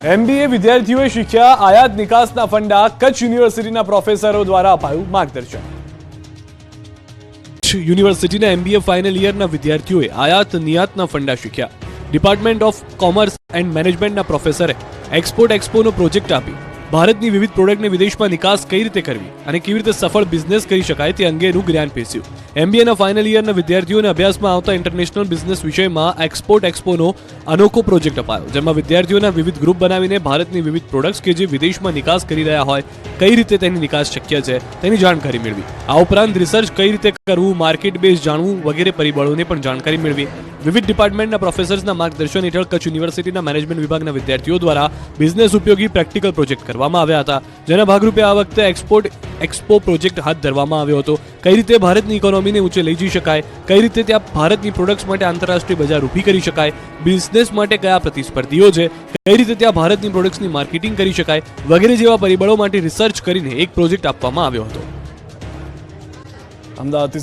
MBA વિદ્યાર્થીઓએ શીખ્યા આયાત નિકાસના ફંડા. કચ્છ યુનિવર્સિટીના પ્રોફેસરો દ્વારા અપાયું માર્ગદર્શન. યુનિવર્સિટીના MBA ફાઇનલ યરના વિદ્યાર્થીઓએ આયાત નિયાતના ફંડા શીખ્યા. ડિપાર્ટમેન્ટ ઓફ કોમર્સ એન્ડ મેનેજમેન્ટના પ્રોફેસરે એક્સપોર્ટ એક્સપોનો પ્રોજેક્ટ આપી ભારતની વિવિધ પ્રોડક્ટને વિદેશમાં નિકાસ કઈ રીતે કરવી અને કેવી રીતે સફળ બિઝનેસ કરી શકાય તે અંગેનું જ્ઞાન પીરસ્યું. MBAના ફાઇનલ યરના વિદ્યાર્થીઓને અભ્યાસમાં આવતા ઇન્ટરનેશનલ બિઝનેસ વિષયમાં એક્સપોર્ટ એક્સપોનો અનોખો પ્રોજેક્ટ અપાયો, જેમાં વિદ્યાર્થીઓના વિવિધ ગ્રુપ બનાવીને ભારતની વિવિધ પ્રોડક્ટ્સ કે જે વિદેશમાં નિકાસ કરી રહ્યા હોય કઈ રીતે તેની નિકાસ શક્ય છે તેની જાણકારી મેળવી. આ ઉપરાંત રિસર્ચ કઈ રીતે કરવું, માર્કેટ બેઝ જાણવું વગેરે પરિબળોની પણ જાણકારી મેળવી. વિવિધ ડિપાર્ટમેન્ટના પ્રોફેસર્સના માર્ગદર્શન હેઠળ કચ્છ યુનિવર્સિટીના મેનેજમેન્ટ વિભાગના વિદ્યાર્થીઓ દ્વારા બિઝનેસ ઉપયોગી પ્રેક્ટિકલ પ્રોજેક્ટ કરવામાં આવ્યા હતા, જેના ભાગરૂપે આ વખતે એક્સપોર્ટ એક્સપો પ્રોજેક્ટ હાથ ધરવામાં આવ્યો હતો. કઈ રીતે ભારતની ઇકોનોમીને ઊંચે લઈ જઈ શકાય, કઈ રીતે ત્યાં ભારતની પ્રોડક્ટ્સ માટે આંતરરાષ્ટ્રીય બજાર ઊભી કરી શકાય, બિઝનેસ માટે કયા પ્રતિસ્પર્ધીઓ છે, કઈ રીતે ત્યાં ભારતની પ્રોડક્ટ્સની માર્કેટિંગ કરી શકાય વગેરે જેવા પરિબળો માટે રિસર્ચ કરીને એક પ્રોજેક્ટ આપવામાં આવ્યો હતો. અમદાવાદ